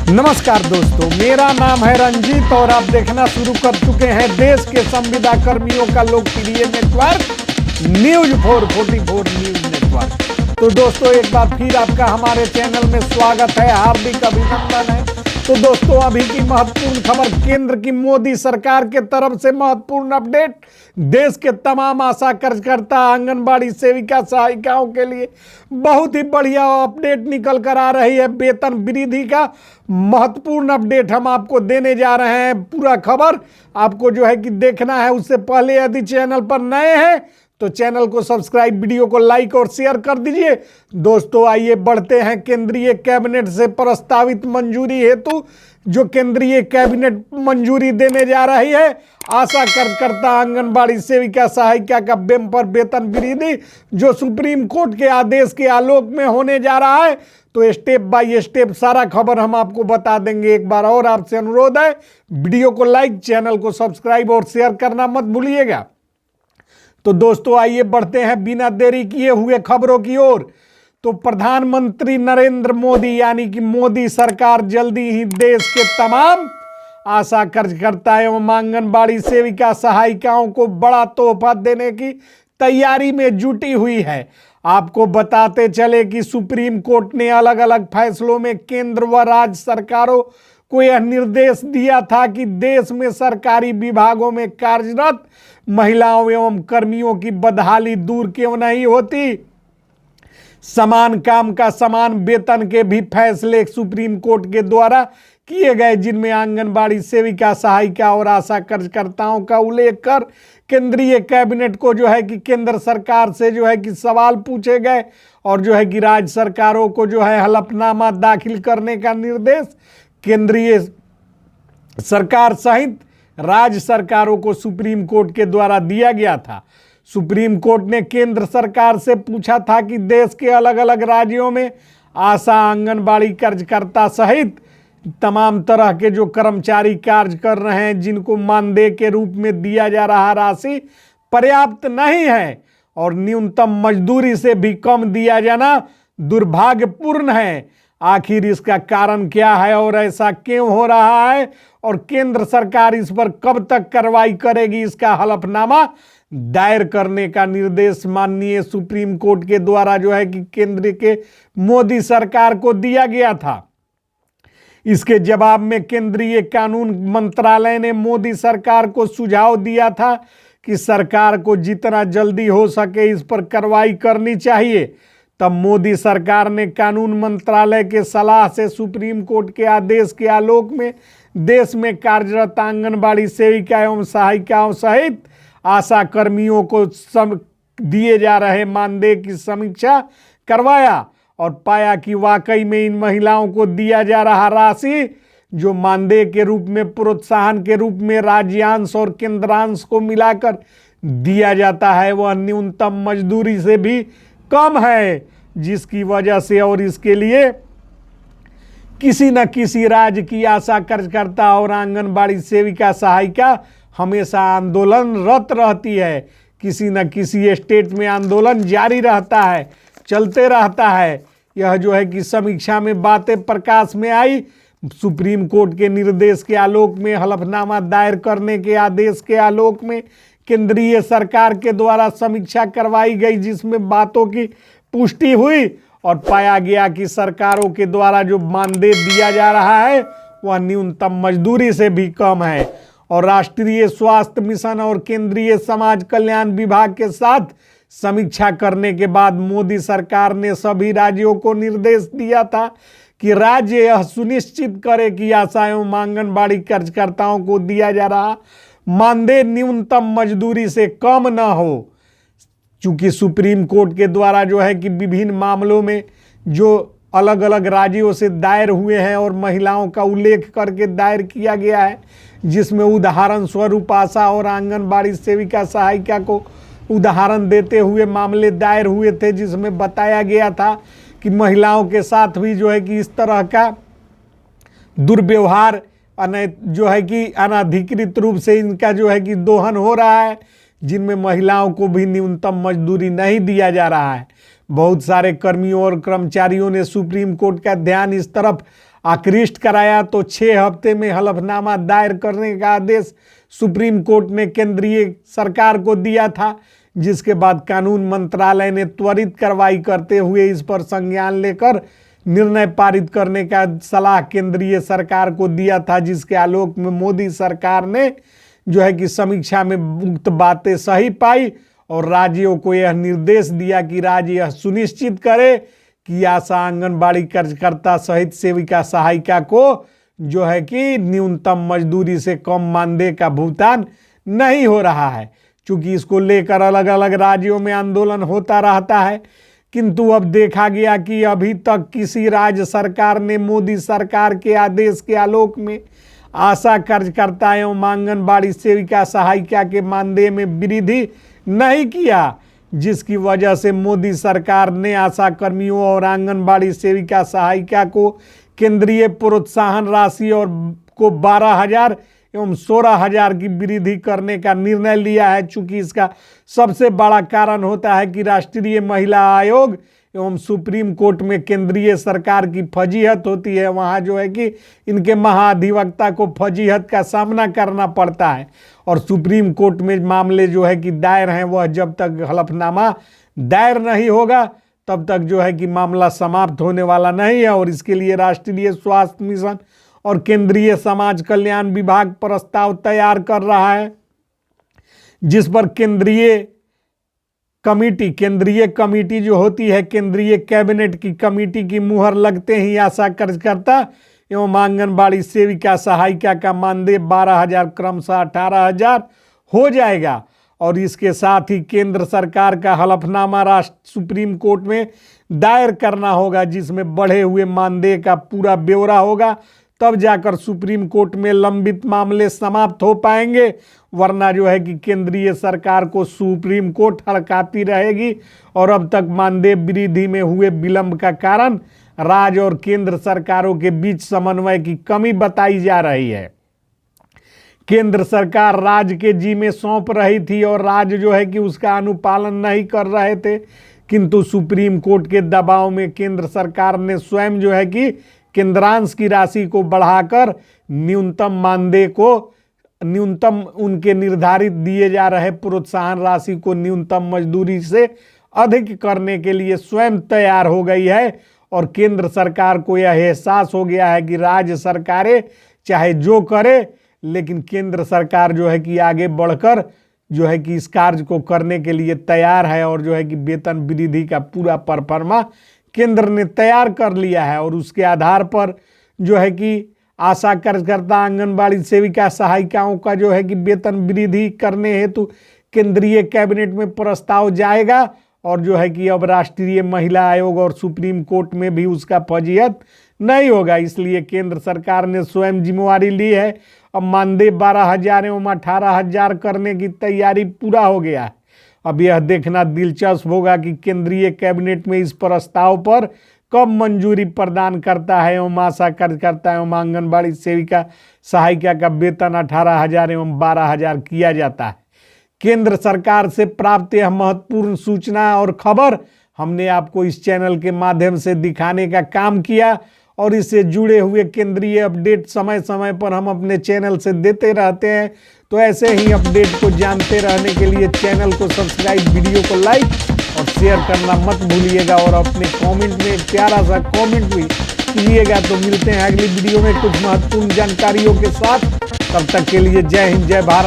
नमस्कार दोस्तों, मेरा नाम है रंजीत और आप देखना शुरू कर चुके हैं देश के संविदा कर्मियों का लोकप्रिय नेटवर्क न्यूज 444 न्यूज नेटवर्क। तो दोस्तों, एक बार फिर आपका हमारे चैनल में स्वागत है, हार्दिक अभिनंदन है। तो दोस्तों, अभी की महत्वपूर्ण खबर, केंद्र की मोदी सरकार के तरफ से महत्वपूर्ण अपडेट। देश के तमाम आशा कार्यकर्ता, आंगनबाड़ी सेविका, सहायिकाओं के लिए बहुत ही बढ़िया अपडेट निकल कर आ रही है। वेतन वृद्धि का महत्वपूर्ण अपडेट हम आपको देने जा रहे हैं। पूरा खबर आपको जो है कि देखना है। उससे पहले यदि चैनल पर नए हैं तो चैनल को सब्सक्राइब, वीडियो को लाइक और शेयर कर दीजिए। दोस्तों, आइए बढ़ते हैं केंद्रीय कैबिनेट से प्रस्तावित मंजूरी हेतु। जो केंद्रीय कैबिनेट मंजूरी देने जा रही है, आशा कार्यकर्ता, आंगनबाड़ी सेविका, सहायिका का बेम्पर वेतन वृद्धि, जो सुप्रीम कोर्ट के आदेश के आलोक में होने जा रहा है। तो स्टेप बाय स्टेप सारा खबर हम आपको बता देंगे। एक बार और आपसे अनुरोध है, वीडियो को लाइक, चैनल को सब्सक्राइब और शेयर करना मत भूलिएगा। तो दोस्तों, आइए बढ़ते हैं बिना देरी किए हुए खबरों की ओर। तो प्रधानमंत्री नरेंद्र मोदी यानी कि मोदी सरकार जल्दी ही देश के तमाम आशा कार्यकर्ता एवं आंगनबाड़ी सेविका, सहायिकाओं को बड़ा तोहफा देने की तैयारी में जुटी हुई है। आपको बताते चले कि सुप्रीम कोर्ट ने अलग अलग फैसलों में केंद्र व राज्य सरकारों को यह निर्देश दिया था कि देश में सरकारी विभागों में कार्यरत महिलाओं एवं कर्मियों की बदहाली दूर क्यों नहीं होती। समान काम का समान वेतन के भी फैसले सुप्रीम कोर्ट के द्वारा किए गए, जिनमें आंगनबाड़ी सेविका, सहायिका और आशा कार्यकर्ताओं का उल्लेख कर केंद्रीय कैबिनेट को जो है कि केंद्र सरकार से जो है कि सवाल पूछे गए और जो है कि राज्य सरकारों को जो है हलफनामा दाखिल करने का निर्देश केंद्रीय सरकार सहित राज्य सरकारों को सुप्रीम कोर्ट के द्वारा दिया गया था। सुप्रीम कोर्ट ने केंद्र सरकार से पूछा था कि देश के अलग अलग राज्यों में आशा, आंगनबाड़ी कार्यकर्ता सहित तमाम तरह के जो कर्मचारी कार्य कर रहे हैं, जिनको मानदेय के रूप में दिया जा रहा राशि पर्याप्त नहीं है और न्यूनतम मजदूरी से भी कम दिया जाना दुर्भाग्यपूर्ण है। आखिर इसका कारण क्या है और ऐसा क्यों हो रहा है और केंद्र सरकार इस पर कब तक कार्रवाई करेगी, इसका हलफनामा दायर करने का निर्देश माननीय सुप्रीम कोर्ट के द्वारा जो है कि केंद्र के मोदी सरकार को दिया गया था। इसके जवाब में केंद्रीय कानून मंत्रालय ने मोदी सरकार को सुझाव दिया था कि सरकार को जितना जल्दी हो सके इस पर कार्रवाई करनी चाहिए। तब मोदी सरकार ने कानून मंत्रालय के सलाह से सुप्रीम कोर्ट के आदेश के आलोक में देश में कार्यरत आंगनबाड़ी सेविका एवं सहायिकाओं सहित आशा कर्मियों को दिए जा रहे मानदेय की समीक्षा करवाया और पाया कि वाकई में इन महिलाओं को दिया जा रहा राशि, जो मानदेय के रूप में प्रोत्साहन के रूप में राज्यांश और केंद्रांश को मिलाकर दिया जाता है, वह न्यूनतम मजदूरी से भी कम है, जिसकी वजह से और इसके लिए किसी न किसी राज्य की आशा कार्यकर्ता और आंगनबाड़ी सेविका, सहायिका हमेशा आंदोलनरत रहती है। किसी न किसी स्टेट में आंदोलन जारी रहता है, चलते रहता है। यह जो है कि समीक्षा में बातें प्रकाश में आई। सुप्रीम कोर्ट के निर्देश के आलोक में, हलफनामा दायर करने के आदेश के आलोक में केंद्रीय सरकार के द्वारा समीक्षा करवाई गई, जिसमें बातों की पुष्टि हुई और पाया गया कि सरकारों के द्वारा जो मानदेय दिया जा रहा है वह न्यूनतम मजदूरी से भी कम है। और राष्ट्रीय स्वास्थ्य मिशन और केंद्रीय समाज कल्याण विभाग के साथ समीक्षा करने के बाद मोदी सरकार ने सभी राज्यों को निर्देश दिया था कि राज्य यह सुनिश्चित करे कि आशा एवं आंगनबाड़ी कार्यकर्ताओं को दिया जा रहा मानदेय न्यूनतम मजदूरी से कम न हो। चूंकि सुप्रीम कोर्ट के द्वारा जो है कि विभिन्न मामलों में जो अलग अलग राज्यों से दायर हुए हैं और महिलाओं का उल्लेख करके दायर किया गया है, जिसमें उदाहरण स्वरूप आशा और आंगनबाड़ी सेविका, सहायिका को उदाहरण देते हुए मामले दायर हुए थे, जिसमें बताया गया था कि महिलाओं के साथ भी जो है कि इस तरह का दुर्व्यवहार जो है कि अनाधिकृत रूप से इनका जो है कि दोहन हो रहा है, जिनमें महिलाओं को भी न्यूनतम मजदूरी नहीं दिया जा रहा है। बहुत सारे कर्मियों और कर्मचारियों ने सुप्रीम कोर्ट का ध्यान इस तरफ आकृष्ट कराया तो 6 हफ्ते में हलफनामा दायर करने का आदेश सुप्रीम कोर्ट ने केंद्रीय सरकार को दिया था, जिसके बाद कानून मंत्रालय ने त्वरित कार्रवाई करते हुए इस पर संज्ञान लेकर निर्णय पारित करने का सलाह केंद्रीय सरकार को दिया था, जिसके आलोक में मोदी सरकार ने जो है कि समीक्षा में उक्त बातें सही पाई और राज्यों को यह निर्देश दिया कि राज्य यह सुनिश्चित करे कि आशा, आंगनबाड़ी कार्यकर्ता सहित सेविका सहायिका को जो है कि न्यूनतम मजदूरी से कम मानदेय का भुगतान नहीं हो रहा है। चूंकि इसको लेकर अलग अलग राज्यों में आंदोलन होता रहता है, किंतु अब देखा गया कि अभी तक किसी राज्य सरकार ने मोदी सरकार के आदेश के आलोक में आशा कार्यकर्ता एवं आंगनबाड़ी सेविका सहायिका के मानदेय में वृद्धि नहीं किया, जिसकी वजह से मोदी सरकार ने आशा कर्मियों और आंगनबाड़ी सेविका सहायिका को केंद्रीय प्रोत्साहन राशि और को 12,000 एवं 16,000 की वृद्धि करने का निर्णय लिया है। चूंकि इसका सबसे बड़ा कारण होता है कि राष्ट्रीय महिला आयोग एवं सुप्रीम कोर्ट में केंद्रीय सरकार की फजीहत होती है, वहाँ जो है कि इनके महाधिवक्ता को फजीहत का सामना करना पड़ता है और सुप्रीम कोर्ट में मामले जो है कि दायर हैं, वह जब तक हलफनामा दायर नहीं होगा तब तक जो है कि मामला समाप्त होने वाला नहीं है। और इसके लिए राष्ट्रीय स्वास्थ्य मिशन और केंद्रीय समाज कल्याण विभाग प्रस्ताव तैयार कर रहा है, जिस पर केंद्रीय कमेटी जो होती है, केंद्रीय कैबिनेट की कमेटी की मुहर लगते ही आशा कार्यकर्ता एवं आंगनबाड़ी सेविका सहायिका का मानदेय 12,000 क्रमशः 18,000 हो जाएगा। और इसके साथ ही केंद्र सरकार का हलफनामा राष्ट्र सुप्रीम कोर्ट में दायर करना होगा, जिसमें बढ़े हुए मानदेय का पूरा ब्यौरा होगा, तब जाकर सुप्रीम कोर्ट में लंबित मामले समाप्त हो पाएंगे। वरना जो है कि केंद्रीय सरकार को सुप्रीम कोर्ट हड़काती रहेगी और अब तक मानदेय वृद्धि में हुए विलंब का कारण राज्य और केंद्र सरकारों के बीच समन्वय की कमी बताई जा रही है। केंद्र सरकार राज्य के जिम्मे सौंप रही थी और राज्य जो है कि उसका अनुपालन नहीं कर रहे थे, किंतु सुप्रीम कोर्ट के दबाव में केंद्र सरकार ने स्वयं जो है कि केंद्रांश की राशि को बढ़ाकर न्यूनतम उनके निर्धारित दिए जा रहे प्रोत्साहन राशि को न्यूनतम मजदूरी से अधिक करने के लिए स्वयं तैयार हो गई है। और केंद्र सरकार को यह एहसास हो गया है कि राज्य सरकारें चाहे जो करे, लेकिन केंद्र सरकार जो है कि आगे बढ़कर जो है कि इस कार्य को करने के लिए तैयार है और जो है कि वेतन वृद्धि का पूरा परफॉर्मा केंद्र ने तैयार कर लिया है। और उसके आधार पर जो है कि आशा कार्यकर्ता आंगनबाड़ी सेविका सहायिकाओं का जो है कि वेतन वृद्धि करने हेतु केंद्रीय कैबिनेट में प्रस्ताव जाएगा और जो है कि अब राष्ट्रीय महिला आयोग और सुप्रीम कोर्ट में भी उसका फजीहत नहीं होगा। इसलिए केंद्र सरकार ने स्वयं जिम्मेवारी ली है। अब मानदेय 12,000 एवं 18,000 करने की तैयारी पूरा हो गया है। अब यह देखना दिलचस्प होगा कि केंद्रीय कैबिनेट में इस प्रस्ताव पर कब मंजूरी प्रदान करता है एवं आशा कार्यकर्ता एवं आंगनबाड़ी सेविका सहायिका का वेतन 18,000 एवं 12,000 किया जाता है। केंद्र सरकार से प्राप्त यह महत्वपूर्ण सूचना और खबर हमने आपको इस चैनल के माध्यम से दिखाने का काम किया और इससे जुड़े हुए केंद्रीय अपडेट समय समय पर हम अपने चैनल से देते रहते हैं। तो ऐसे ही अपडेट को जानते रहने के लिए चैनल को सब्सक्राइब, वीडियो को लाइक और शेयर करना मत भूलिएगा और अपने कमेंट में एक प्यारा सा कमेंट भी कीजिएगा। तो मिलते हैं अगली वीडियो में कुछ महत्वपूर्ण जानकारियों के साथ। तब तक के लिए जय हिंद, जय भारत।